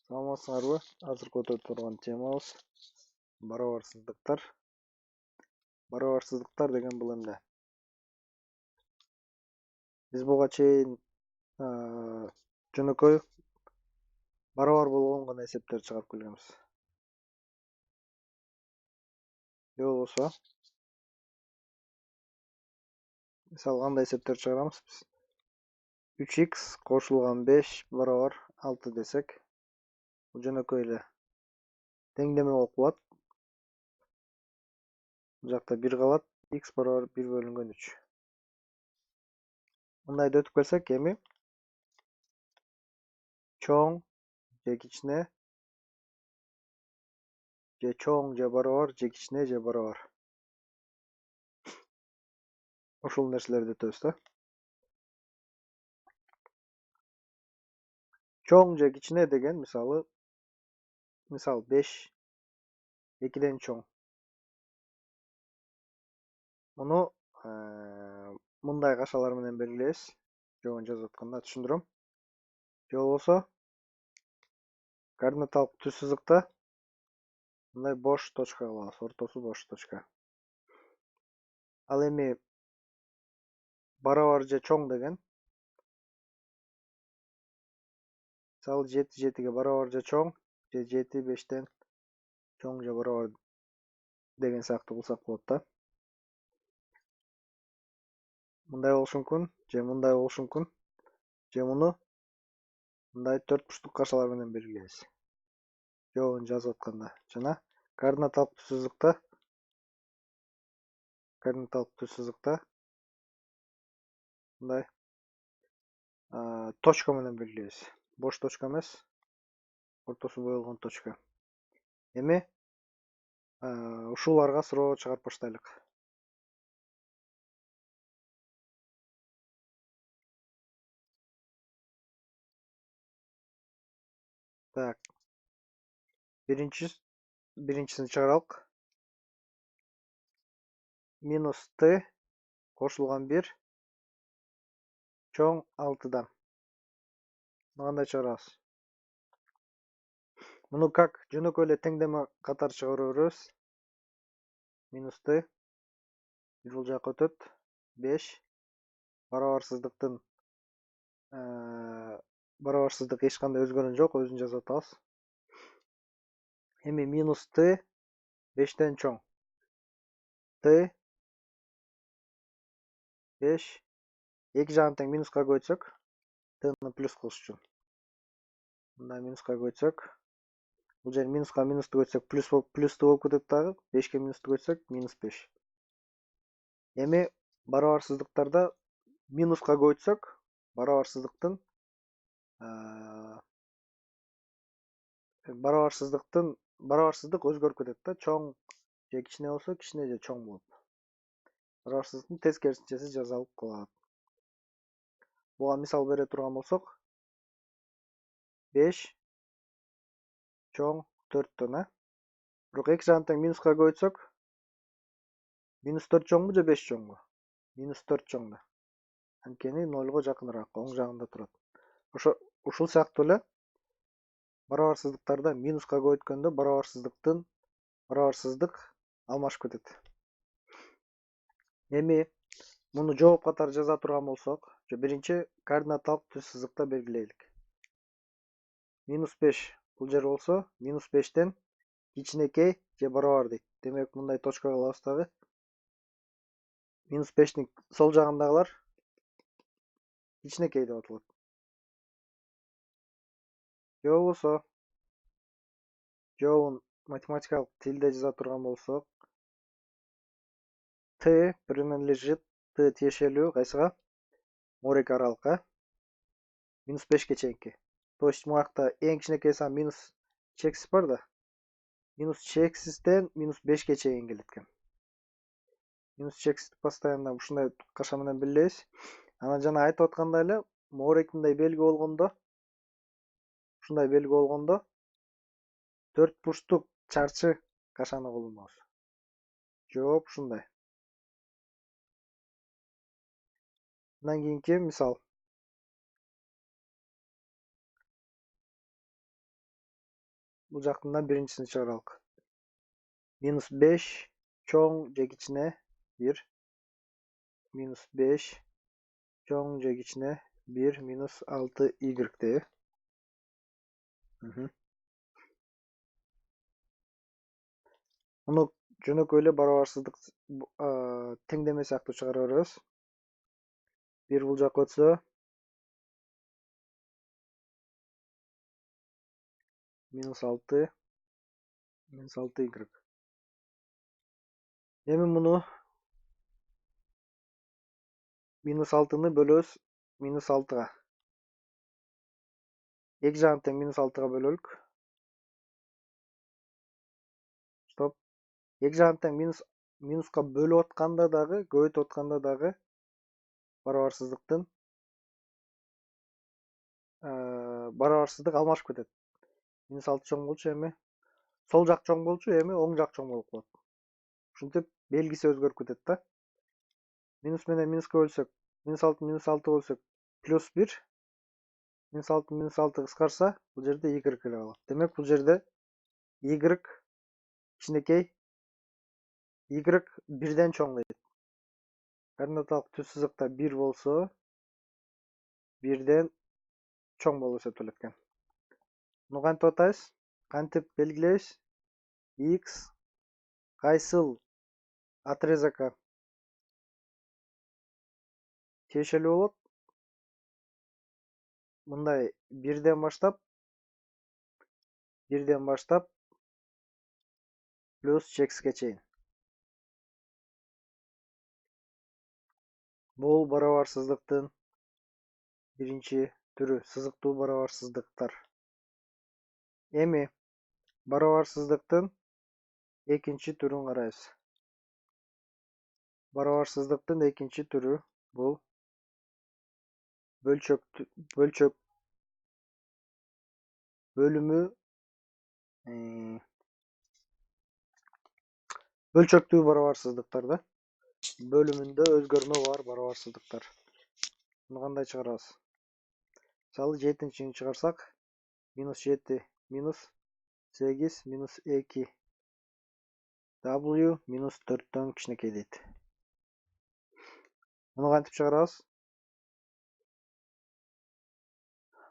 Саламатсыңарбы? Азыр көтөрүп турган темабыз барабарсыздыктар. Барабарсыздыктар деген бул эмне? Биз буга чейин жөнөкөй барабар болгон гана эсептерди чыгарып келгенбиз. Же болбосо, мисалы кандай эсептерди чыгарабыз биз? 3x кошулган 5 барабар 6 десек, бул жөнөкөй эле теңдеме болуп калат. Бул жакта 1 калат, x барабар 1 бөлүнгөн 3. Мындайды өтүп келсек, эми чоң же кичине же чоң же барабар же кичине же барабар. Ушул нерселерди өтөбүз да. Чоң же кичине деген мисал 5 2ден чоң. Муну мындай кашалар менен белгилейбиз. Жогон жазып атканда түшүндүрөм. Же болбосо координаталык түз сызыкта мындай бош точка кылабыз, ортосу бош точка. Ал эми барабар же чоң деген мисалы 7 7ге барабар же чоң, же 7 5тен чоң же барабар деген сыяктуу кылсак болот да. Мындай болушу мүмкүн, же мындай болушу мүмкүн, же муну мындай 4 бурчтук кашалар менен белгилейбиз. Жогон жазып атканда жана координаталык түз сызыкта мындай точка менен белгилейбиз. Бош точка эмес, ортосу боелгон точка. Эми ушуларга суроо чыгарып баштайлык. Так. Биринчисин чыгаралык. Минус t кошулган 1 чоң 6дан. Муну кандай чыгарабыз? Муну как жөнөкөй эле теңдеме катары чыгарып беребиз. Минус t бул жака өтөт. 5 барабарсыздыктын барабарсыздык эч кандай өзгөргөн жок, өзүн жазып атабыз. Эми минус t 5тен чоң. T 5 эки жагын тең минуска көбөйтсөк, t'ны плюс кылыш үчүн. Мындай минуска көбөйтсөк, бул жер минуска минусту көбөйтсөк плюсту болуп кетет дагы. 5ке минусту көбөйтсөк минус 5. Эми барабарсыздыктарда минуска көбөйтсөк, барабарсыздык өзгөрүп кетет да. Чоң же кичине болсо, кичине же чоң болот. Барабарсыздыктын тескерисинчеси жасалып калат. Буга мисал бере турган болсок, 5 чоң 4төн, Бирок эки жагын тең минуска көбөйтсөк, минус 4 чоңбу же 5 чоңбу? Минус 4 чоң да. Анткени 0го жакыныраак, оң жагында турат. Ушул сыяктуу эле барабарсыздыктарда минуска көбөйткөндө барабарсыздык алмашып кетет. Эми муну жооп катары жаза турган болсок, биринчи координаталык түз сызыкта белгилейлик. Минус 5 бул жер болсо, минус 5тен кичинекей же барабар дейт. Демек мындай точка кылабыз дагы. Минус 5тин сол жагындагылар кичинекей деп аталат. Же болбосо жообун математикалык тилде жаза турган болсок, t принадлежит t тиешелүү кайсыга? Морек аралыкка минус 5ке чейинки. То есть муакта эң кичинекей сан минус чексиз бар да. Минус чексизден минус 5ке чейин келет экен. Минус чексизди постоянно ушундай каша менен белгилейбиз. Анан жана айтып аткандай эле, моректиндей белги болгондо, ушундай белги болгондо 4 бурчтук чарчы кашаны колдонобуз. Жооп ушундай. Мындан кийинки мисал. Бул жактан биринчисini чыгаралык. -5 чоң же кичине 1. -5 чоң же кичине 1 -6 y дейби. Муну жөнөкөй эле барабарсыздык теңдеме сыяктуу чыгара беребиз. 1 бул жакка өтсө -6 y. Эми муну -6-ны бөлөбүз -6-га. Эки жагын тең -6-га бөлөлүк. Стоп. Эки жагын тең минуска бөлүп атканда дагы, көбөйтүп атканда дагы барабарсыздык алмашып кетет. -6 чоң болчу, эми сол жак чоң болчу, эми оң жак чоң болуп калат. Ушинтип белгиси өзгөрүп кетет да. Минус менен минуска бөлсөк, -6 бөлсөк +1. -6 кыскарса, бул жерде y эле калат. Демек бул жерде y кичинекей, y бирден чоң дейт. Координаталык түз сызыкта 1 болсо, бирден чоң болуп эсептелет экен. Муну кантип атайбыз? Кантип белгилейбиз? X кайсыл отрезакка тиешелүү болот? Мындай бирден баштап плюс x'ке чейин. Бул барабарсыздыктын биринчи түрү, сызыктуу барабарсыздыктар. Эми барабарсыздыктын экинчи түрүн карайбыз. Барабарсыздыктын экинчи түрү бул бөлчөктүү барабарсыздыктар да. Бөлүмүндө өзгөрмө бар барабарсыздыктар. Муну кандай чыгарабыз? Мисалы 7-чини чыгарсак, -7 -8 -2 W -4төн кичинекей дейт. Муну кантип чыгарабыз?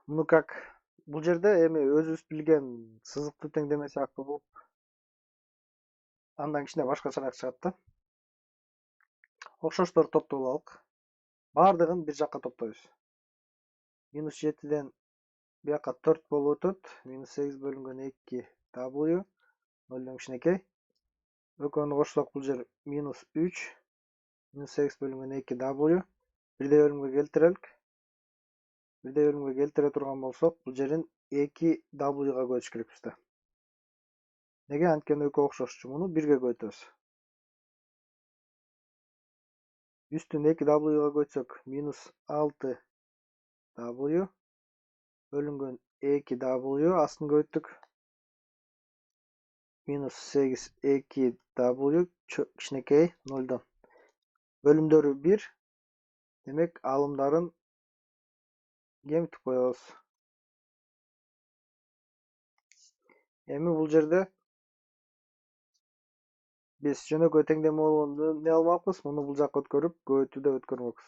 Муну как бул жерде эми өзүбүз билген сызыктуу теңдеме сыяктуу болуп, андан кичине башкачараак чыгат да. Окшоштор топтоп алалык. Бардыгын бир жакка топтойбуз. -7ден бияка 4 болуп өтөт. -8 бөлүнгөн 2 W 0дон кичинекей. Экөөнү кошсок бул жер -3. -8 бөлүнгөн 2 W. Бирдей бөлүмгө келтирелик. Бирдей бөлүмгө келтире турган болсок, бул жерин 2 W'га көчүрүш керекпиз да. Неге? Анткени экөө окшошчу. Муну 1ге көчөбүз. Үстүн 2 W'га көчсөк, -6 W бөлүнгөн 2 W, астын көбөйттүк. -8 2 W кичинекей 0дон. Бөлүмдөрү 1. Демек, алымдарын кемитип коебуз. Эми бул жерде биз жөнөкөй теңдеме болгондо эмне алмакпыз? Муну бул жакка өткөрүп, көбөйтүүдө өткөрмөкпүз.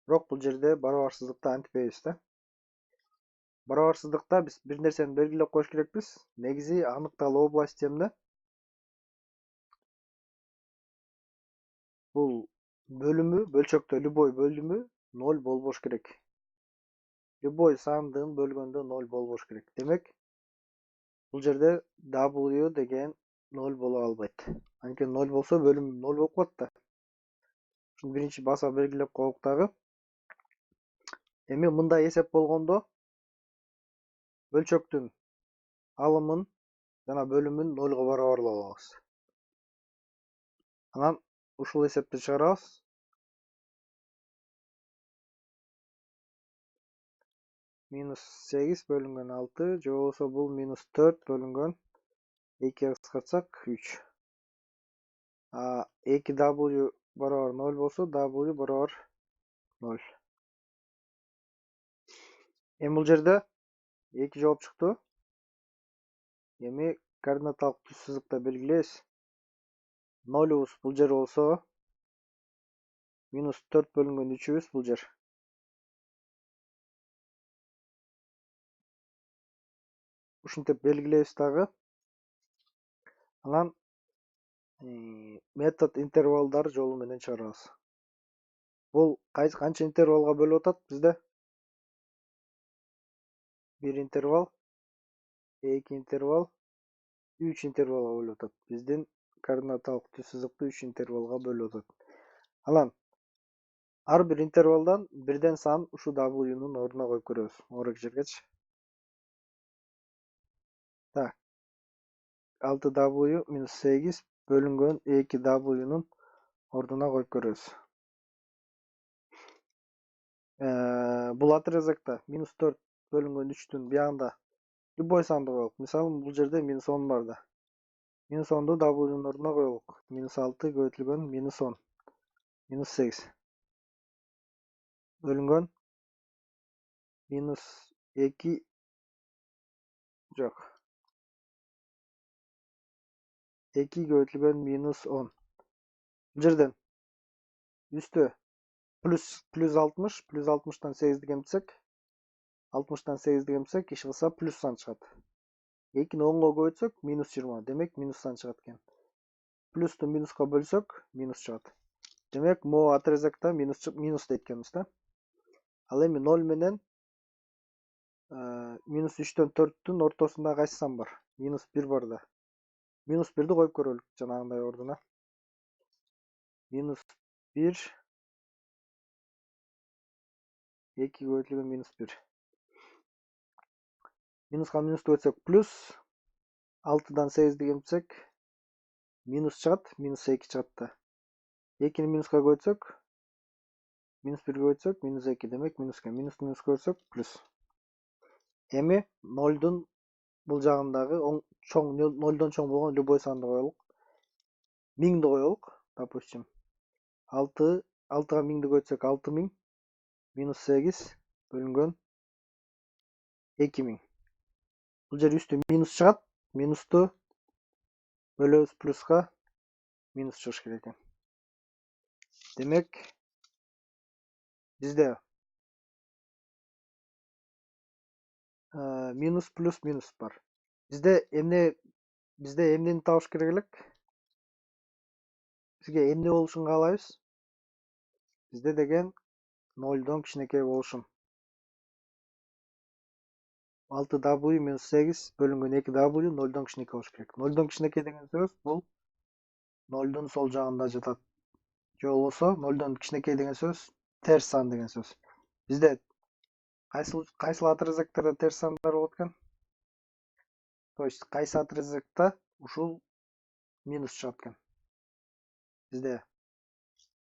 Бирок бул жерде барабарсыздыкты антпейбиз да. Барабарсыздыкта биз бир нерсени белгилеп коюш керекпиз. Негизи аныкталуу области эмне? Бул бөлүмү, бөлчөктө любой бөлүмү 0 болбош керек. Любой сандын бөлгөндө 0 болбош керек. Демек, бул жерде W деген 0 боло албайт. Анткени 0 болсо бөлүм 0 болуп калат да. Ушуну биринчи баса белгилеп коелук дагы. Эми мындай эсеп болгондо бөлчөктүн алымын жана бөлүмүн 0га барабарлап алабыз. Анан ушул эсепти чыгарабыз. -8 бөлүнгөн 6 же болбосо бул -4 бөлүнгөн 2 кыскартсак 3. 2 W барабар 0 болсо, W барабар 0. Эми бул жерде 2 жооп чыкты. Эми координаталык түз сызыкта белгилейбиз. 0 бул жер болсо, минус 4 бөлүнгөн 3 бул жер. Ушинтип белгилейбиз дагы. Анан метод интервалдар жолу менен чыгарабыз. Бул канча интервалга бөлүп атат бизде? 1 интервал, 2 интервал, 3 интервалга бөлүп атат. Биздин координаталык түз сызыкты 3 интервалга бөлүп атат. Анан ар бир интервалдан бирден сан ушу W'нун ордуна коюп көрөбүз. Орок жергечи. Так. 6W минус 8 бөлүнгөн 2W'нун ордуна коюп көрөбүз. Бул отрезокто минус 4 бөлүнгөн 3-түн биягында любой санды коелук. Мисалы, бул жерде минус 10 бар да. Минус 10ду W'нун ордуна коелук. Минус 6 көбөйтүлгөн минус 10. Минус 8. Бөлүнгөн минус 2 жок. 2 көбөйтүлгөн минус 10. Бул жерден үстө плюс 60, плюс 60тан 8 кемитсек, 60тан 8 кемитсек, иш кылса плюс сан чыгат. 2-ни 10го көбөйтсөк, минус 20. Демек, минус сан чыгат экен. Плюсту минуска бөлсөк, минус чыгат. Демек, могу отрезокто минус дейт экенбиз да. Ал эми 0 менен минус 3төн 4түн ортосунда кайсы сан бар? Минус 1 бар да. Минус 1ди коюп көрөлүк жанагындай ордуна. Минус 1, 2 көбөйтүлгөн минус 1. Минуска минусту көтсөк плюс 6дан 8ди кемитсек минус чыгат, минус 2 чыгат да. 2-ни минуска көтсөк, минус 1 көтсөк, минус 2. Демек, минуска минус көтсөк плюс. Эми 0дун бул жагындагы чоң 0дон чоң болгон любой санды коелук. 1000ди коелук, допустим. 6га 1000ди көтсөк 6000 минус 8 бөлүнгөн 2000. Бул жер үстү минус чыгат. Минусту бөлөбүз плюска, минус чыгыш керек экен. Демек, бизде минус плюс минус бар. Бизде эмнени табыш керек элек? Бизге эмне болушун каалайбыз? Бизде деген 0дон кичинекей болушун. 6W минус 8 бөлүнгөн 2W 0дон кичинекей болуш керек. 0дон кичинекей деген сөз бул 0дун сол жагында жатат. Же болбосо 0дон кичинекей деген сөз терс сан деген сөз. Бизде кайсыл отрезоктордо терс сандар болот экен? То есть кайсы отрезокто ушул минус чыгат экен? Бизде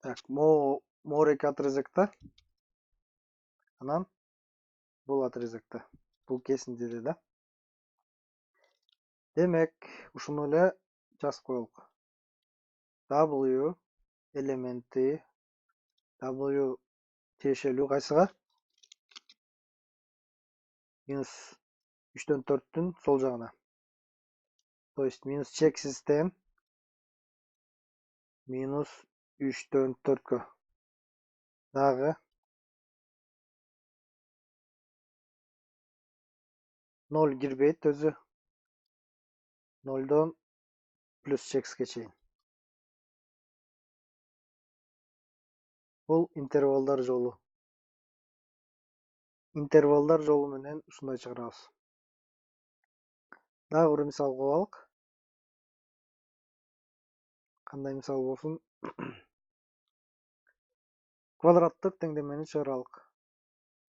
так, моореки отрезокто, анан бул отрезокто, бул кесиндиде да. Демек, ушуну эле жазып коелук. W элементи W тиешелүү кайсыга? Минус 3төн 4түн сол жагына. То есть минус чексизден минус 3төн 4кө. Дагы 0 кирбейт өзү. 0дон плюс чекске чейин. Бул интервалдар жолу. Интервалдар жолу менен ушундай чыгарабыз. Дагы бир мисал кылалык. Кандай мисал болсун? Квадраттык теңдемени чыгаралык.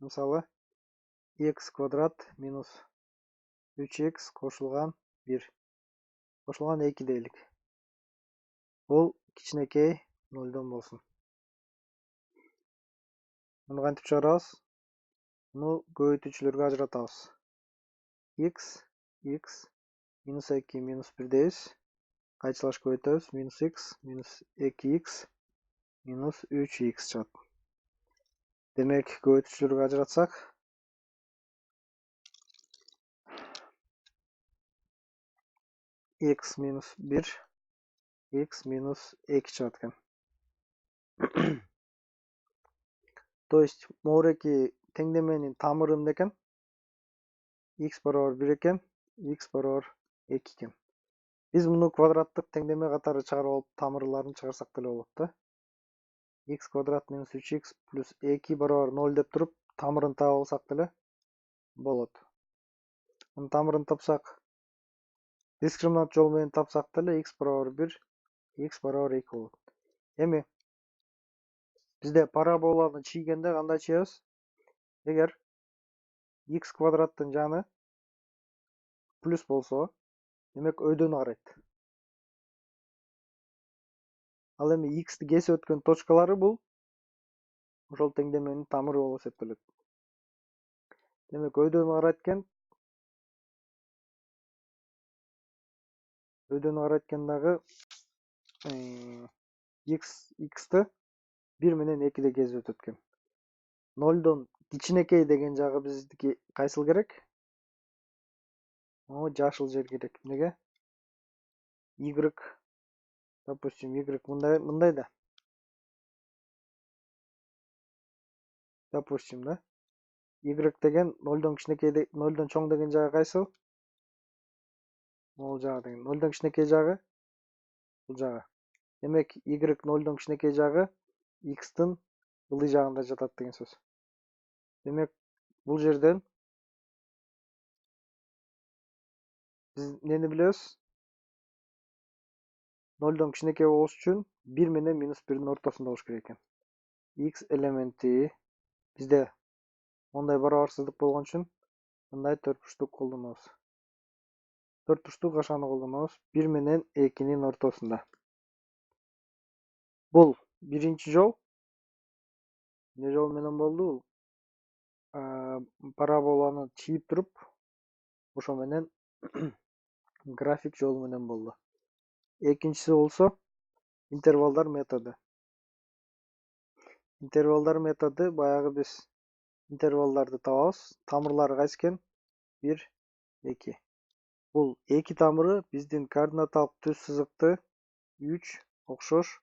Мисалы, x квадрат минус 3x кошулган 1 кошулган 2 дейлик. Бул кичинекей 0дон болсун. Муну кантип чыгарабыз? Муну көбөйтүүчүлөргө ажыратабыз. x минус 2 минус 1 дейбиз. Кайчылаш көбөйтөбүз. Минус x минус 2x минус 3x чыгат. Демек, көбөйтүүчүлөргө ажыратсак, x minus 1 x minus 2 чыгат экен. То есть моуреки теңдеменин тамыры эмне экен? X барабар 1 экен, x барабар 2 экен. Биз муну квадраттык теңдеме катары чыгарып алып, тамырларын чыгарсак деле болот да. X квадрат минус 3x плюс 2 барабар 0 деп туруп, тамырын таап алсак деле болот. Мунун тамырын тапсак, дискриминант жол менен тапсак деле x барабар 1, x барабар 2 болот. Эми бизде параболаны чийгенде кандай чыябыз? Эгер x квадраттын жаны плюс болсо, демек өйдөн карайт. Ал эми x'ти кесип өткөн точкалары бул ошол теңдеменин тамыры болуп эсептелет. Демек өйдөн карайткан дагы x'ти 1 менен 2 кесип өтөт экен. 0дон кичинекей деген жагы биздики кайсыл керек? Жашыл жер керек. Неге? Y, допустим, y мындай да. Допустим, да. Y деген 0дон кичинекей, 0дон чоң деген жагы кайсыл? Бул жагы деген. 0дон кичинекей жагы бул жагы. Демек, y 0дон кичинекей жагы x'тин ылдый жагында жатат деген сөз. Демек, бул жерден биз нени билебиз? 0дон кичинекей болуш үчүн 1 менен минус 1дин ортосунда болуш керек экен. X элементи бизде мондай барабарсыздык болгон үчүн мындай төртбурчтук колдонобуз. Төртбурчтук кашаны колдонобуз 1 менен 2нин ортосунда. Бул биринчи жол. Не жол менен болду? Параболаны чийип туруп, ошо менен график жол менен болду. Экинчиси болсо интервалдар методу. Интервалдар методу баягы биз интервалдарды табабыз. Тамырлары кайсы экен? 1, 2. Бул 2 тамыры биздин координаталык түз сызыкты 3 окшош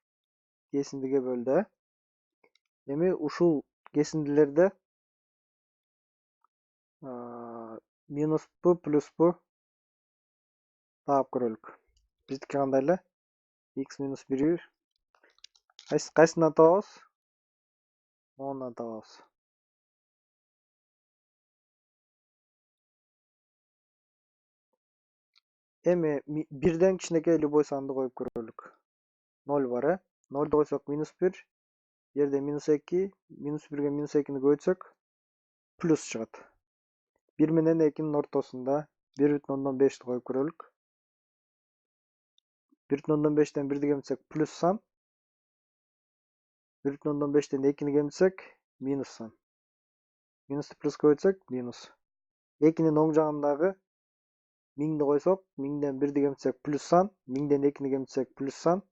кесиндиге бөлдү. Эми ушул кесиндилерде минуспу, плюспу таап көрөлүк. Биздики кандай эле? X минус 1. Кайсынан табабыз? 10-дан табабыз. Эми 1ден кичинекей любой санды коюп көрөлүк. 0 бар, 0ду койсок минус 1, жерде минус 2, минус 1ге минус 2ни көбөйтсөк плюс чыгат. 1 менен 2нин ортосунда 1,5 коюп көрөлүк. 1,5ден 1ди кемитсек плюс сан. 1,5ден 2ни кемитсек минус сан. Минусту плюска көбөйтсөк минус. 2нин оң жагындагы 1000ди койсок, 1000ден 1ди кемитсек плюс сан, 1000ден 2ни кемитсек плюс сан.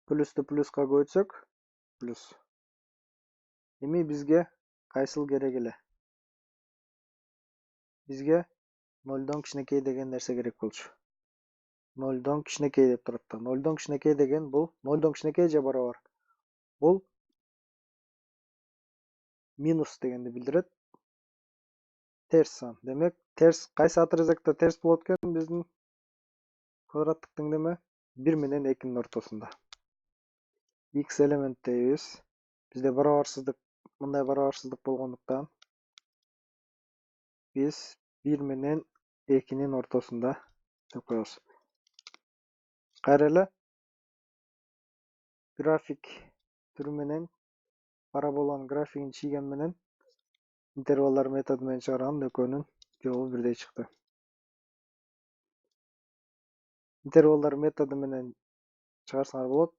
Плюсту плюска көбөйтсөк плюс. Эми бизге кайсыл керек эле? Бизге 0дон кичинекей деген нерсе керек болчу. 0дон кичинекей деп турат да. 0дон кичинекей деген бул 0дон кичинекей же барабар. Бул минус дегенди билдирет. Терс сан. Демек, терс кайсы отрезекте терс болот экен биздин квадраттык теңдеме? 1 менен 2нин ортосунда. X элемент дейбиз. Бизде барабарсыздык, мындай барабарсыздык болгондуктан биз 1 менен 2нин ортосунда деп коебуз. Кайра эле график түрү менен параболанын графигин чийген менен интервалдар методу менен чыгарган экөөнүн жолу бирдей чыкты. Интервалдар методу менен чыгарсаңар болот.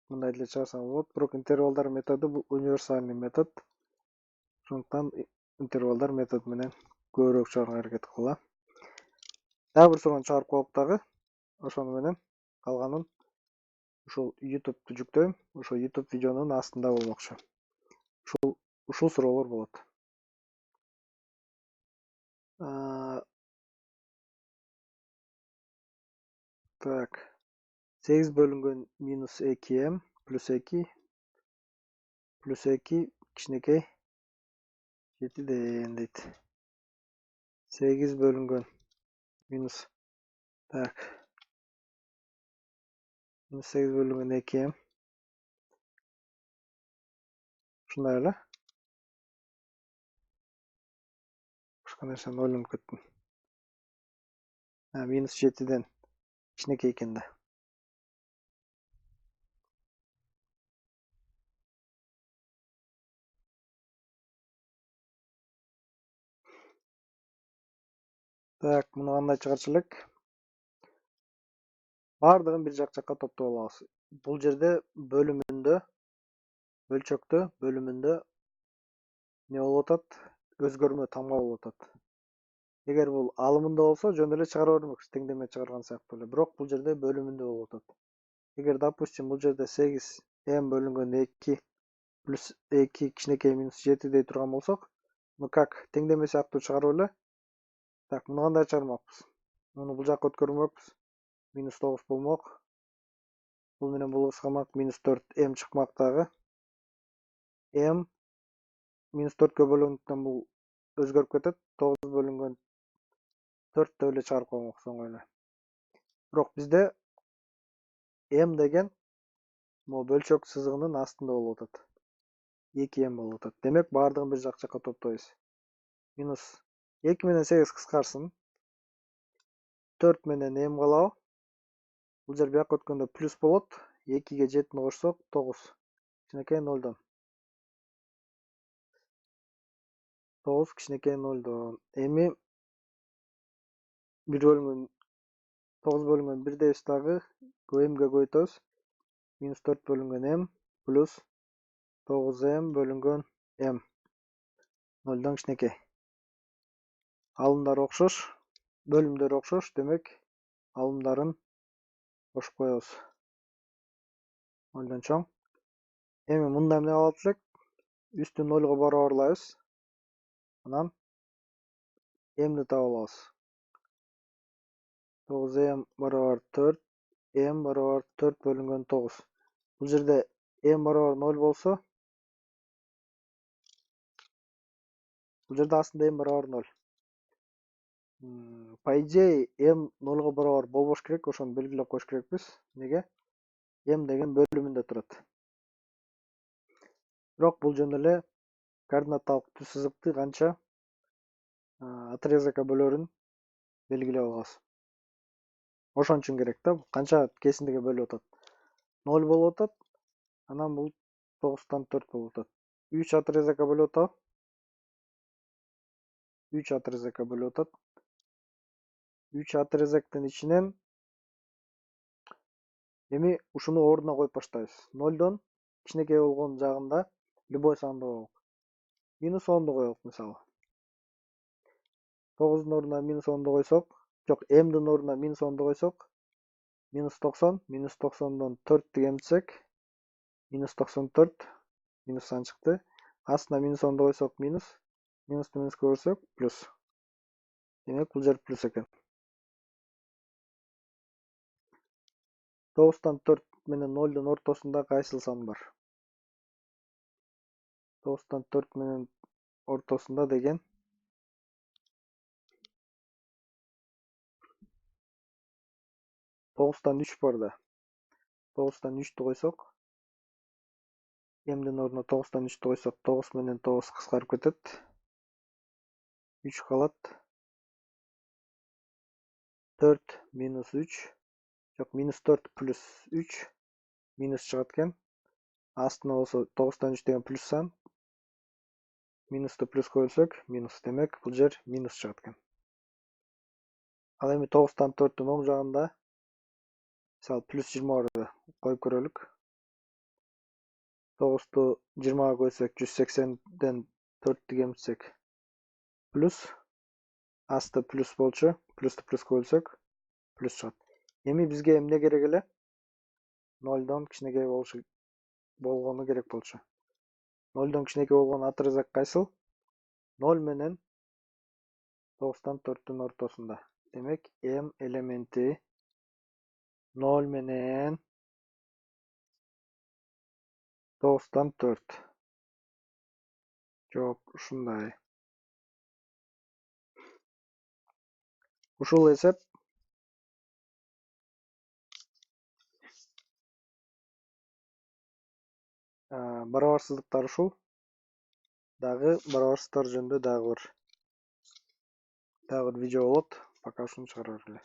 Мындай деле чыгарсаңар болот. Бирок интервалдар методу бул универсальный метод. Ошондуктан интервалдар методу менен көбүрөөк чыгарганга аракет кылгыла. Дагы бир суроону чыгарып коелук дагы. Ошону менен калганын ушул YouTube'ду жүктөйм. Ошол YouTube видеонун астында болмокчу. Ушул суроолор болот. Так. 8 бөлінген минус 2m плюс 2 кішінекей 7-ден дейді. 8 бөлінген минус. Так. Минус 8 бөлінген 2m. Шындай ала? Ушқандай сан 0 кеттім. Минус 7-ден кішінекей екенді. Так, мұны қандай шығаршылық? Бардығын бір жаққа топтап аламыз. Бұл жерде бөлімінде, бөлчөктө бөлімінде не болуп атат? Өзгөрмө тамга болуп атат. Эгер бул алымында болсо, жөн эле чыгара бермекчи, теңдеме чыгарган сыяктуу эле. Бирок бул жерде бөлүмүндө болуп атат. Эгер, допустим, бул жерде 8m бөлүнгөн 2 плюс 2 кичинекей минус 7 дей турган болсок, муну как теңдеме сыяктуу чыгарып эле. Так, муну кандай чыгармакпыз? Муну бул жакка өткөрмөкпүз. Минус 9 болмок. Бул менен бул кыскармак, минус 4m чыкмак дагы. m минус 4кө бөлүнгөндөн бул өзгөрүп кетет. 9 бөлүнгөн 4 деп эле чыгарып коймок соңго эле. Бирок бизде m деген могу бөлчөк сызыгынын астында болуп атат. 2m болуп атат. Демек, бардыгын бир жакка топтойбуз. Минус 2 менен 8 кыскарсын. 4 менен m калабы? Бул жер бияка өткөндө плюс болот. 2ге 7-ни кошсок 9. Кичинекей 0дон. 9 кичинекей 0дон. Эми 1 бөлүнгөн 9 бөлүнгөн 1 дейбиз дагы. M'ге көбөйтөбүз. Минус 4 бөлүнгөн m плюс 9m бөлүнгөн m. 0дон кичинекей. Алымдар окшош, бөлүмдөр окшош, демек алымдарын кошуп коебуз. 0дон чоң. Эми мында эмне калат элек? Үстүн 0га барабарлайбыз. Анан m'ни таап алабыз. 9m барабар 4, m барабар 4 бөлүнгөн 9. Бул жерде m барабар 0 болсо, бул жерде астында m барабар 0. По идее, m 0га барабар болбош керек, ошону белгилеп коюш керекпиз. Неге? M деген бөлүмүндө турат. Бирок бул жөн эле координаталык түз сызыкты канча отрезакка бөлөрүн белгилеп алабыз. Ошон үчүн керек да, канча кесиндиге бөлүп атат. 0 болуп атат. Анан бул 9тан 4 болуп атат. 3 отрезакка бөлүп атабы? 3 отрезакка бөлүп атат. 3 отрезактын ичинен эми ушуну ордуна коюп баштайбыз. 0дон кичинекей болгон жагында любой санды коелук. Минус 10ду коелук мисалы. 9дун ордуна минус 10ду койсок, жок, m'дин ордуна минус 10ду койсок, минус 90, минус 90дон 4 кемитсек, минус 94, минустан чыкты. Астына минус 10ду койсок, минус, минусту минуска көрсөк, плюс. Демек, бул жер плюс экен. 9тан 4 менен 0дун ортосунда кайсыл сан бар? 9тан 4 менен ортосунда деген 9тан 3 бар да. 9тан 3'tү койсок, m'дин ордуна 9тан 3'тү койсок, 9 менен 9 кыскарып кетет. 3 калат. 4 минус 3. Жок, минус 4 плюс 3. Минус чыгат экен. Астына болсо 9тан 3 деген плюс сан. Минусту плюска бөлсөк, минус. Демек, бул жер минус чыгат экен. Ал эми 9тан 4'түн оң жагында мисалы плюс 20 бар коюп көрөлүк. 9ту 20га койсок, 180ден 4'тү кемитсек плюс. Асты плюс болчу, плюсту плюска бөлсөк плюс чыгат. Эми бизге эмне керек эле? 0дон кичинекей болгону керек болчу. 0дон кичинекей болгон отрезак кайсыл? 0 менен 9тан 4'түн ортосунда. Демек, m элементи 0 менен 94. Жооп ушундай. Ушул эсеп барабарсыздыктар ушул. Дагы барабарсыздыктар жөнүндө дагы бир видео болот. Пока ушуну чыгарып эле.